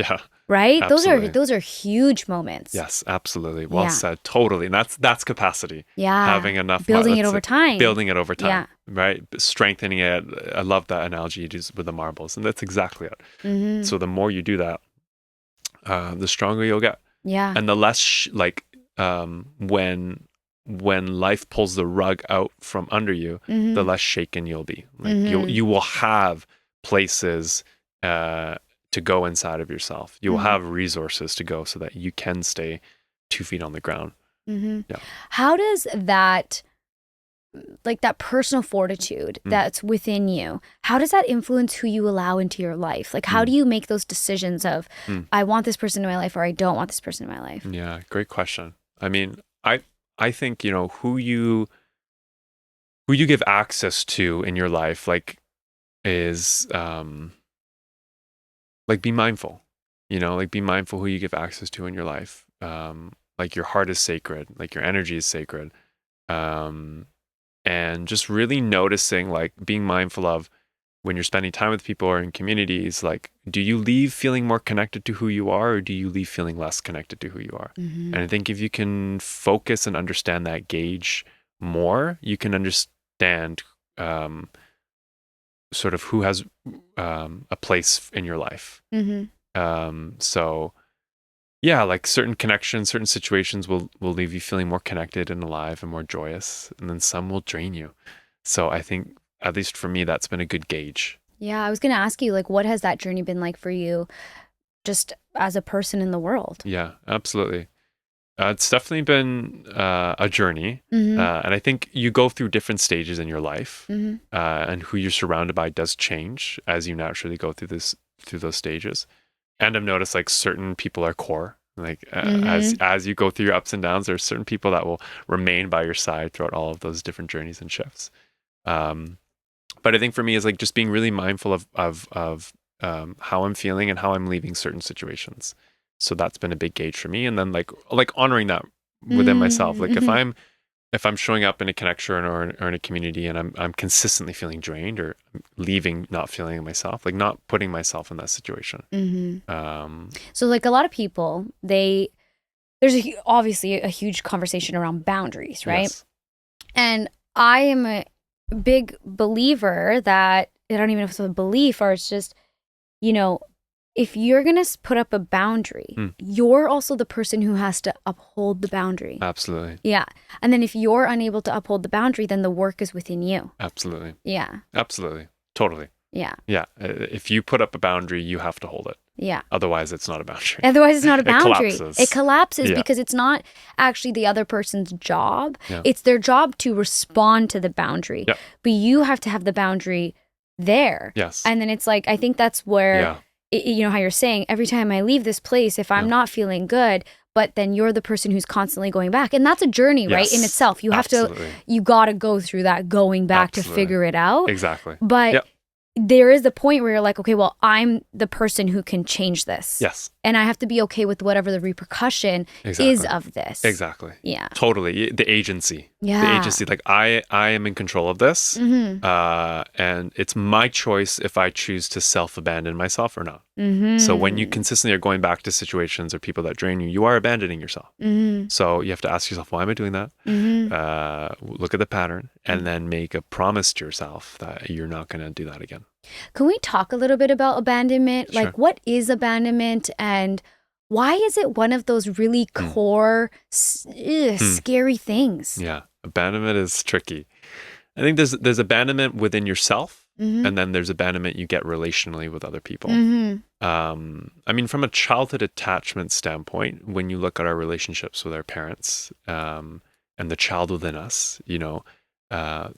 Right? Absolutely. Those are huge moments. Yes, absolutely. Well said. Totally. And that's capacity. Having enough, building it over time, right? Strengthening it. I love that analogy you use with the marbles, and that's exactly it. So the more you do that, the stronger you'll get. And the less when life pulls the rug out from under you, the less shaken you'll be. Like you will have places to go inside of yourself. You will have resources to go so that you can stay 2 feet on the ground. How does that, like that personal fortitude that's within you, how does that influence who you allow into your life? Like, how do you make those decisions of, I want this person in my life, or I don't want this person in my life? Yeah, great question. I mean, I think, who you give access to in your life, like, is like, be mindful. Like, be mindful who you give access to in your life. Like, your heart is sacred, like your energy is sacred. And just really noticing, like, being mindful of when you're spending time with people or in communities, like, do you leave feeling more connected to who you are, or do you leave feeling less connected to who you are? And I think if you can focus and understand that gauge more, you can understand sort of who has a place in your life. So yeah, like certain connections, certain situations will leave you feeling more connected and alive and more joyous, and then some will drain you. So I think, at least for me, that's been a good gauge. Yeah, I was going to ask you, like, what has that journey been like for you, just as a person in the world? Yeah, absolutely. It's definitely been a journey. And I think you go through different stages in your life, and who you're surrounded by does change as you naturally go through those stages. And I've noticed, like, certain people are core Like as you go through your ups and downs, there's certain people that will remain by your side throughout all of those different journeys and shifts. But I think for me is like just being really mindful of how I'm feeling and how I'm leaving certain situations. So that's been a big gauge for me. And then like honoring that within myself. Like if I'm showing up in a connection or in a community and I'm consistently feeling drained or leaving not feeling myself, like not putting myself in that situation. So like a lot of people, there's obviously a huge conversation around boundaries, right? Yes. And I am a big believer that, I don't even know if it's a belief or it's just, if you're going to put up a boundary, you're also the person who has to uphold the boundary. Absolutely. Yeah. And then if you're unable to uphold the boundary, then the work is within you. Absolutely. Yeah. Absolutely. Totally. Yeah. Yeah. If you put up a boundary, you have to hold it. Yeah. Otherwise, it's not a boundary. Otherwise, it's not a boundary. It collapses Yeah. because it's not actually the other person's job. Yeah. It's their job to respond to the boundary. Yep. But you have to have the boundary there. Yes. And then it's like, I think that's where, Yeah. How you're saying, every time I leave this place, if I'm not feeling good, but then you're the person who's constantly going back. And that's a journey, right? In itself. You have Absolutely. you got to go through that going back to figure it out. Exactly. But there is the point where you're like, okay, well, I'm the person who can change this. Yes. And I have to be okay with whatever the repercussion is of this. Exactly. Yeah. Totally. The agency. Yeah. The agency. Like I am in control of this. And it's my choice if I choose to self-abandon myself or not. So when you consistently are going back to situations or people that drain you, you are abandoning yourself. So you have to ask yourself, why am I doing that? Look at the pattern and then make a promise to yourself that you're not going to do that again. Can we talk a little bit about abandonment? Sure. Like, what is abandonment and why is it one of those really core, scary things? Yeah. Abandonment is tricky. I think there's abandonment within yourself, and then there's abandonment you get relationally with other people. I mean, from a childhood attachment standpoint, when you look at our relationships with our parents and the child within us,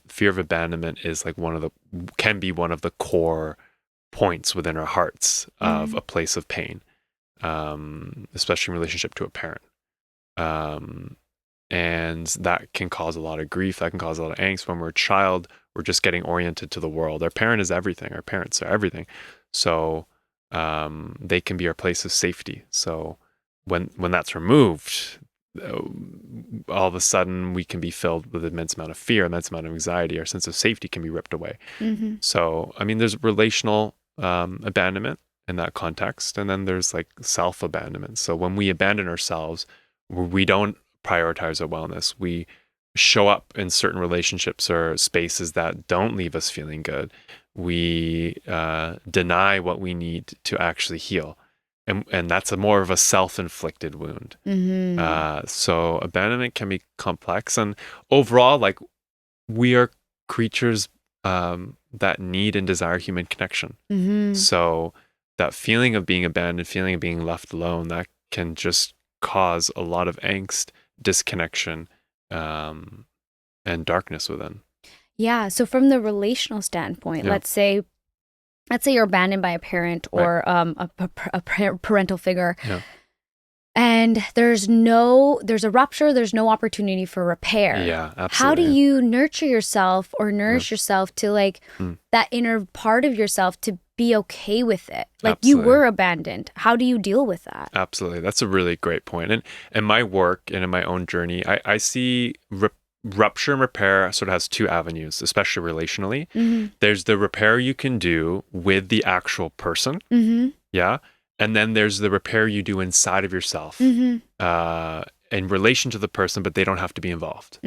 fear of abandonment is like can be one of the core points within our hearts of a place of pain, especially in relationship to a parent. And that can cause a lot of grief. That can cause a lot of angst. When we're a child, we're just getting oriented to the world. Our parent is everything. Our parents are everything. So they can be our place of safety. So when that's removed, all of a sudden we can be filled with immense amount of fear, immense amount of anxiety. Our sense of safety can be ripped away. So, I mean, there's relational abandonment in that context. And then there's like self-abandonment. So when we abandon ourselves, we don't prioritize our wellness. We show up in certain relationships or spaces that don't leave us feeling good. We deny what we need to actually heal. And that's more of a self-inflicted wound. So abandonment can be complex. And overall, like we are creatures that need and desire human connection. So that feeling of being abandoned, feeling of being left alone, that can just cause a lot of angst, disconnection, and darkness within. Yeah. So from the relational standpoint, let's say you're abandoned by a parent or a parental figure, and there's a rupture, there's no opportunity for repair. Yeah, absolutely. How do you nurture yourself or nourish yourself to like that inner part of yourself to be okay with it? Like you were abandoned. How do you deal with that? Absolutely. That's a really great point. And in my work and in my own journey, I see rupture and repair sort of has two avenues, especially relationally. There's the repair you can do with the actual person. Yeah. And then there's the repair you do inside of yourself in relation to the person, but they don't have to be involved.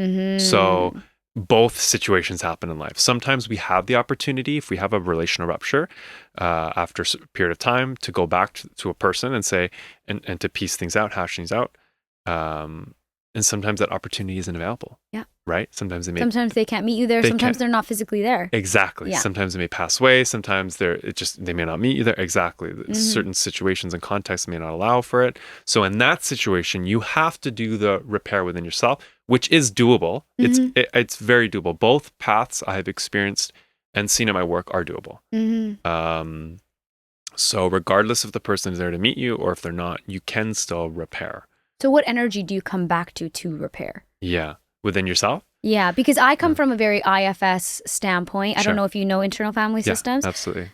So both situations happen in life. Sometimes we have the opportunity, if we have a relational rupture, after a period of time, to go back to a person and say, and to piece things out, hash things out. And sometimes that opportunity isn't available. Yeah. Right? Sometimes they can't meet you there. Sometimes they're not physically there. Exactly. Yeah. Sometimes they may pass away. Sometimes they may not meet you there. Exactly. Certain situations and contexts may not allow for it. So in that situation, you have to do the repair within yourself, which is doable. It's very doable. Both paths I have experienced and seen in my work are doable. So regardless if the person is there to meet you or if they're not, you can still repair. So what energy do you come back to repair? Yeah. Within yourself? Yeah, because I come from a very IFS standpoint. I Sure. don't know if you know internal family systems. Absolutely.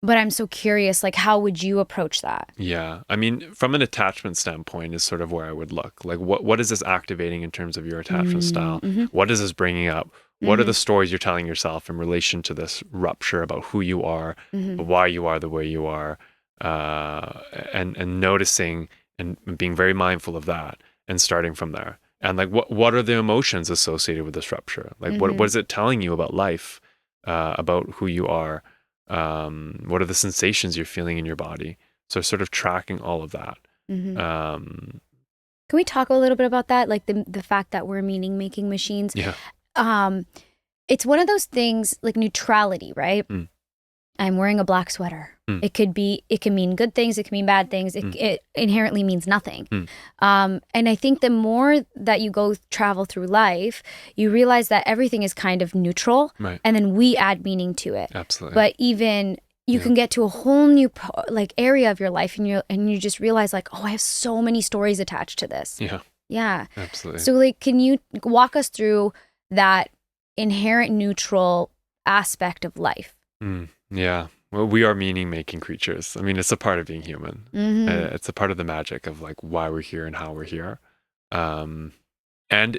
But I'm so curious, like, how would you approach that? Yeah. I mean, from an attachment standpoint is sort of where I would look. Like, what is this activating in terms of your attachment style? What is this bringing up? What are the stories you're telling yourself in relation to this rupture about who you are, why you are the way you are, and noticing and being very mindful of that and starting from there. And like, what are the emotions associated with this rupture? Like, what is it telling you about life, about who you are? What are the sensations you're feeling in your body? So sort of tracking all of that. Can we talk a little bit about that? Like the fact that we're meaning making machines. Yeah. It's one of those things like neutrality, right? I'm wearing a black sweater. It can mean good things. It can mean bad things. It inherently means nothing. And I think the more that you travel through life, you realize that everything is kind of neutral, Right. and then we add meaning to it. Absolutely. But even you can get to a whole new like area of your life, and you just realize like, oh, I have so many stories attached to this. Yeah. Yeah. Absolutely. So like, can you walk us through that inherent neutral aspect of life? Yeah. Well, we are meaning-making creatures. I mean, it's a part of being human. It's a part of the magic of like why we're here and how we're here. And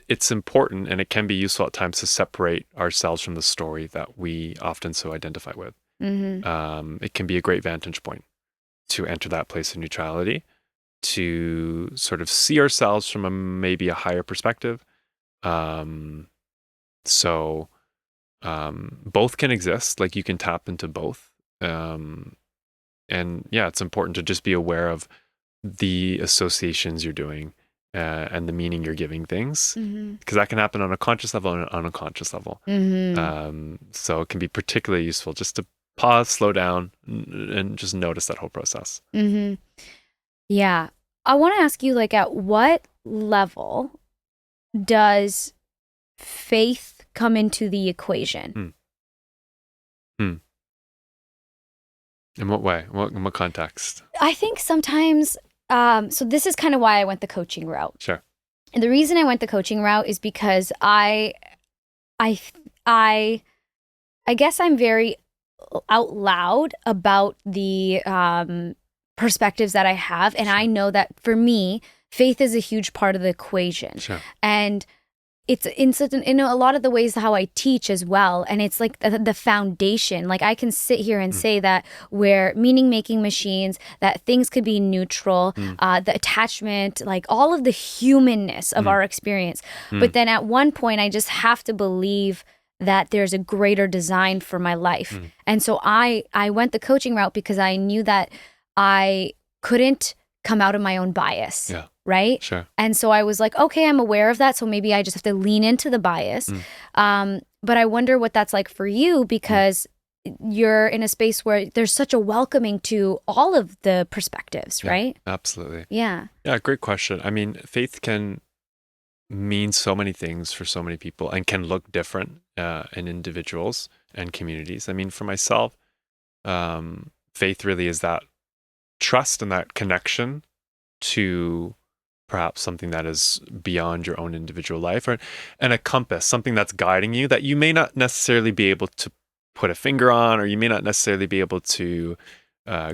it's important, and it can be useful at times to separate ourselves from the story that we often so identify with. It can be a great vantage point to enter that place of neutrality, to sort of see ourselves from maybe a higher perspective. So both can exist. Like you can tap into both. And yeah, it's important to just be aware of the associations you're doing and the meaning you're giving things, because that can happen on a conscious level and an unconscious level. So it can be particularly useful just to pause, slow down, and just notice that whole process. Yeah. I want to ask you, like, at what level does faith come into the equation? In what way? In what context? I think sometimes, so this is kind of why I went the coaching route. Sure. And the reason I went the coaching route is because I guess I'm very out loud about the perspectives that I have. And I know that for me, faith is a huge part of the equation. Sure. And it's in a lot of the ways how I teach as well. And it's like the foundation. Like I can sit here and say that we're meaning making machines, that things could be neutral, the attachment, like all of the humanness of our experience. But then at one point, I just have to believe that there's a greater design for my life. And so I went the coaching route because I knew that I couldn't come out of my own bias. Yeah. Right? Sure. And so I was like, okay, I'm aware of that. So maybe I just have to lean into the bias. But I wonder what that's like for you, because you're in a space where there's such a welcoming to all of the perspectives, right? Absolutely. Yeah. Yeah, great question. I mean, faith can mean so many things for so many people and can look different in individuals and communities. I mean, for myself, faith really is that trust and that connection to perhaps something that is beyond your own individual life, and a compass, something that's guiding you that you may not necessarily be able to put a finger on, or you may not necessarily be able to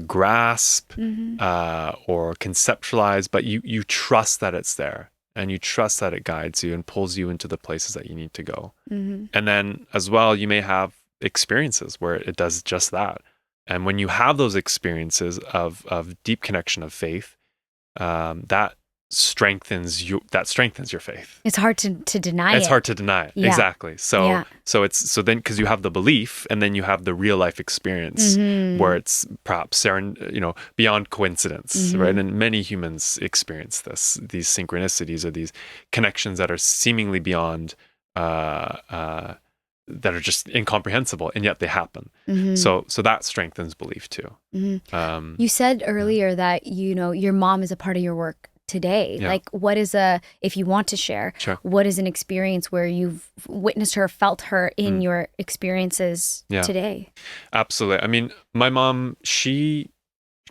grasp or conceptualize, but you trust that it's there, and you trust that it guides you and pulls you into the places that you need to go. And then as well, you may have experiences where it does just that. And when you have those experiences of deep connection of faith, that strengthens your faith. It's hard to deny it. It's hard to deny it. Yeah. Exactly. So then because you have the belief, and then you have the real life experience where it's perhaps beyond coincidence, right? And many humans experience these synchronicities or these connections that are seemingly beyond that are just incomprehensible, and yet they happen. So that strengthens belief too. You said earlier that your mom is a part of your work today? Yeah. Like, if you want to share, Sure. what is an experience where you've witnessed her, felt her in your experiences today? Absolutely. I mean, my mom, she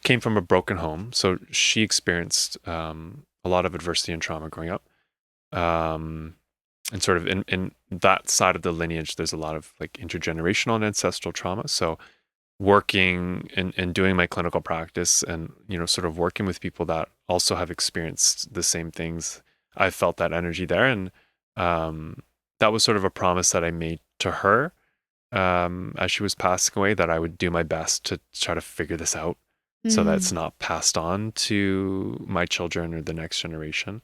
came from a broken home, so she experienced a lot of adversity and trauma growing up. And sort of in that side of the lineage, there's a lot of like intergenerational and ancestral trauma. So working and doing my clinical practice and, sort of working with people that also have experienced the same things, I felt that energy there. And that was sort of a promise that I made to her as she was passing away, that I would do my best to try to figure this out so that it's not passed on to my children or the next generation.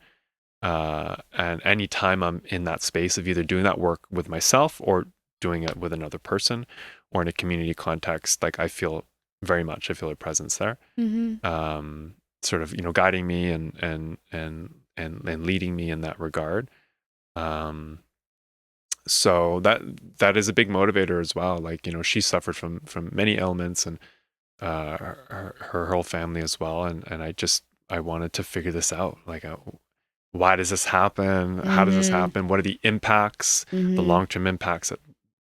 And anytime I'm in that space of either doing that work with myself or doing it with another person or in a community context, like I feel her presence there, sort of, guiding me and leading me in that regard. So that is a big motivator as well. Like, she suffered from many ailments and her whole family as well. And I wanted to figure this out. Like, why does this happen? How does this happen? What are the impacts, the long-term impacts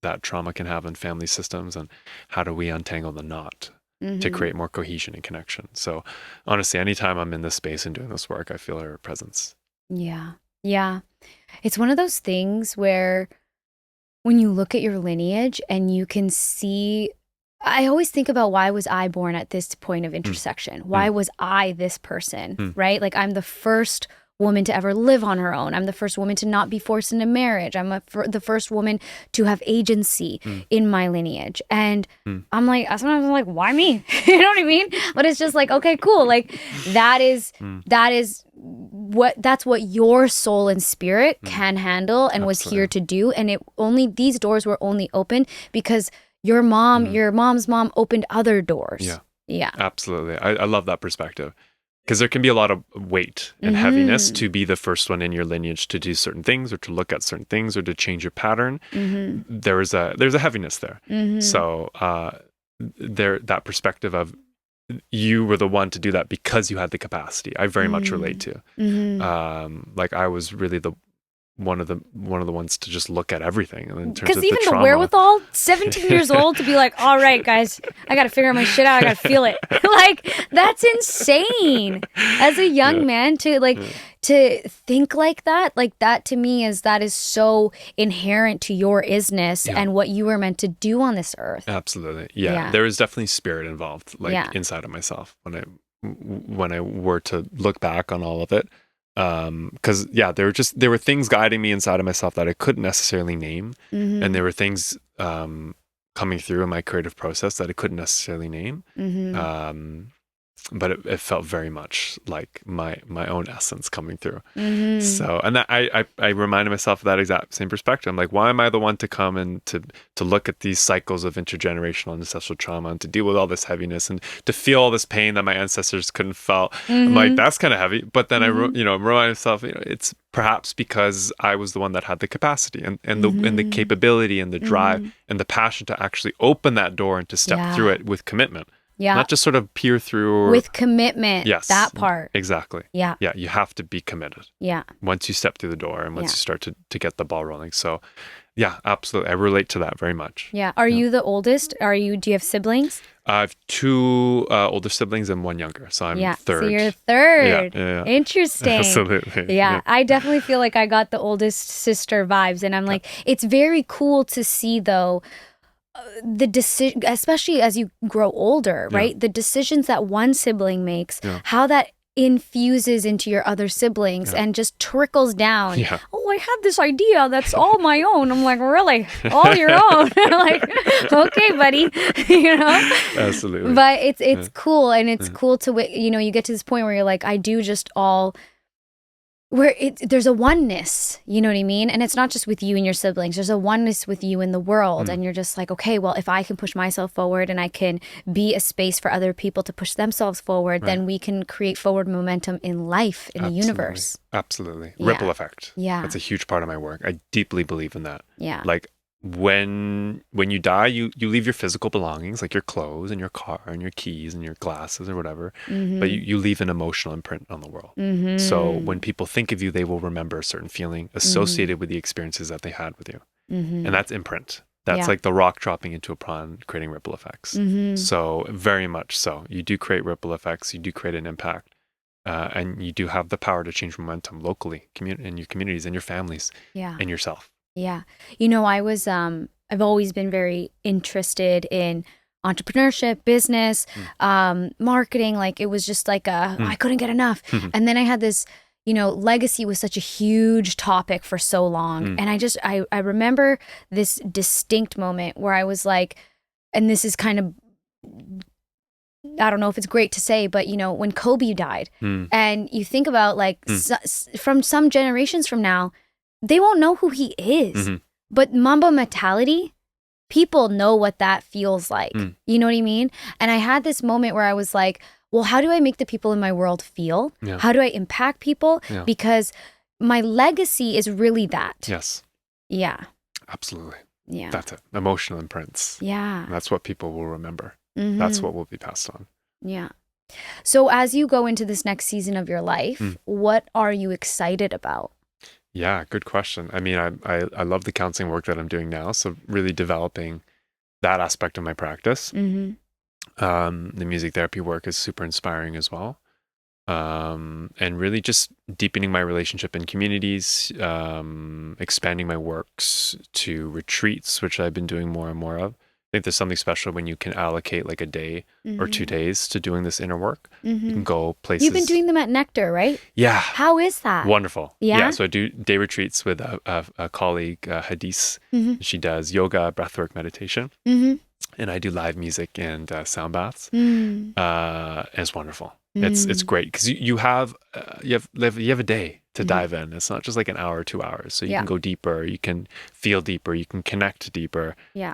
that trauma can have on family systems, and how do we untangle the knot to create more cohesion and connection? So honestly, anytime I'm in this space and doing this work, I feel her presence. Yeah. Yeah. It's one of those things where when you look at your lineage and you can see, I always think about, why was I born at this point of intersection? Why was I this person, right? Like, I'm the first woman to ever live on her own. I'm the first woman to not be forced into marriage. I'm the first woman to have agency in my lineage. And I'm like, sometimes I'm like, why me? You know what I mean? But it's just like, okay, cool. Like that's what your soul and spirit can handle and was here to do. And these doors were only open because your mom's mom opened other doors. Yeah. Absolutely. I love that perspective. Because there can be a lot of weight and heaviness to be the first one in your lineage to do certain things or to look at certain things or to change your pattern. There's a heaviness there. So that perspective of you were the one to do that because you had the capacity, I very much relate to. Like, I was really one of the ones to just look at everything. And in terms because of even the the wherewithal, 17 years old, to be like, all right, guys, I got to figure my shit out. I got to feel it. Like, that's insane. As a young man to think like that to me that is so inherent to your isness and what you were meant to do on this earth. Absolutely. Yeah. There is definitely spirit involved, inside of myself when I were to look back on all of it. Because there were things guiding me inside of myself that I couldn't necessarily name, and there were things coming through in my creative process that I couldn't necessarily name. But it felt very much like my own essence coming through. So, and that I reminded myself of that exact same perspective. I'm like, why am I the one to come and to look at these cycles of intergenerational and ancestral trauma and to deal with all this heaviness and to feel all this pain that my ancestors couldn't felt? I'm like, that's kind of heavy. But then I remind myself, it's perhaps because I was the one that had the capacity and the capability and the drive and the passion to actually open that door and to step through it with commitment. Yeah. Not just sort of peer through. With commitment. Yes. That part. Exactly. Yeah. Yeah. You have to be committed. Yeah. Once you step through the door and once you start to get the ball rolling. So yeah, absolutely. I relate to that very much. Yeah. Are you the oldest? Do you have siblings? I have two older siblings and one younger. So I'm third. So you're third. Yeah. Interesting. Absolutely. Yeah. I definitely feel like I got the oldest sister vibes. And I'm like, it's very cool to see though, the decision, especially as you grow older, right? The decisions that one sibling makes, how that infuses into your other siblings and just trickles down. Oh, I had this idea that's all my own. I'm like, really? All your own? Like, okay, buddy. Absolutely. But it's cool, and it's cool to you get to this point where you're like, I do just all. Where there's a oneness, you know what I mean? And it's not just with you and your siblings. There's a oneness with you in the world. And you're just like, okay, well, if I can push myself forward and I can be a space for other people to push themselves forward, then we can create forward momentum in life, in the universe. Absolutely. Ripple effect. Yeah. That's a huge part of my work. I deeply believe in that. Yeah. Like, when you die, you leave your physical belongings, like your clothes and your car and your keys and your glasses or whatever, but you leave an emotional imprint on the world. So when people think of you, they will remember a certain feeling associated with the experiences that they had with you. And that's imprint. That's like the rock dropping into a pond, creating ripple effects. So very much so. You do create ripple effects. You do create an impact. And you do have the power to change momentum locally, in your communities, in your families, and yourself. Yeah. You know, I've always been very interested in entrepreneurship, business, marketing. Like it was just like I couldn't get enough. And then I had this, you know, legacy was such a huge topic for so long. And I remember this distinct moment where I was like, and this is kind of, I don't know if it's great to say, but you know, when Kobe died and you think about like from some generations from now, they won't know who he is, but Mamba mentality, people know what that feels like. You know what I mean? And I had this moment where I was like, well, how do I make the people in my world feel? How do I impact people? Because my legacy is really that. Yes. Yeah. Absolutely. Yeah. That's it. Emotional imprints. Yeah. And that's what people will remember. That's what will be passed on. Yeah. So as you go into this next season of your life, what are you excited about? Yeah, good question. I mean, I love the counseling work that I'm doing now. So really developing that aspect of my practice. The music therapy work is super inspiring as well. And really just deepening my relationship in communities, expanding my works to retreats, which I've been doing more and more of. I think there's something special when you can allocate like a day or 2 days to doing this inner work. You can go places. You've been doing them at Nectar, right? Yeah. How is that? Wonderful. Yeah. So I do day retreats with a colleague, Hadis. She does yoga, breathwork, meditation. And I do live music and sound baths. And it's wonderful. It's great because you have a day to dive in. It's not just like an hour or 2 hours. So you can go deeper, you can feel deeper, you can connect deeper. Yeah.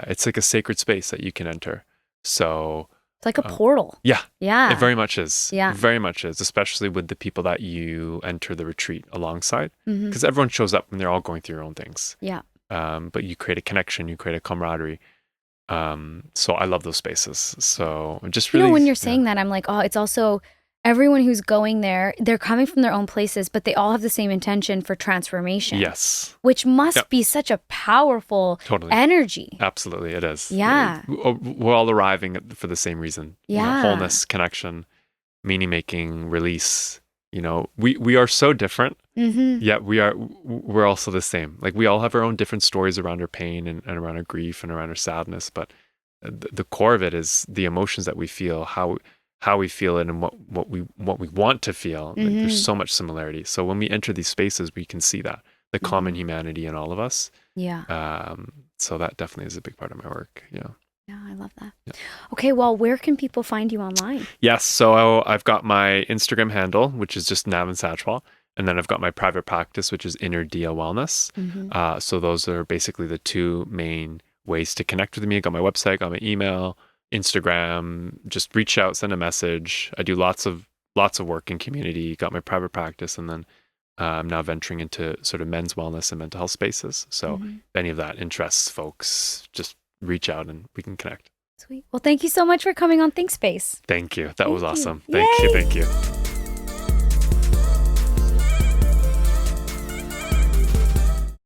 It's like a sacred space that you can enter. So it's like a portal. Yeah. Yeah. It very much is. Yeah. Very much is, especially with the people that you enter the retreat alongside. Because everyone shows up and they're all going through their own things. Yeah. But you create a connection, you create a camaraderie. So I love those spaces. So just really, you know, when you're saying that, I'm like, oh, it's also everyone who's going there, they're coming from their own places, but they all have the same intention for transformation. Yes. Which must be such a powerful energy. Absolutely, it is. Yeah. We're all arriving for the same reason. Yeah. You know, wholeness, connection, meaning making, release. You know, we are so different, yet we're also the same. Like we all have our own different stories around our pain and around our grief and around our sadness, but the core of it is the emotions that we feel, how we feel it, and what we want to feel. Like, there's so much similarity. So when we enter these spaces, we can see that the common humanity in all of us. Yeah. So that definitely is a big part of my work. Yeah. Yeah, I love that. Yeah. Okay, well, where can people find you online? Yes, so I've got my Instagram handle, which is just Navin Satchwal, and then I've got my private practice, which is Inner Dia Wellness. So those are basically the two main ways to connect with me. I got my website, got my email, Instagram. Just reach out, send a message. I do lots of work in community. Got my private practice, and then I'm now venturing into sort of men's wellness and mental health spaces. So if any of that interests folks, just reach out and we can connect. Sweet. Well, thank you so much for coming on ThinkSpace. Thank you. That was awesome. Yay. Thank you.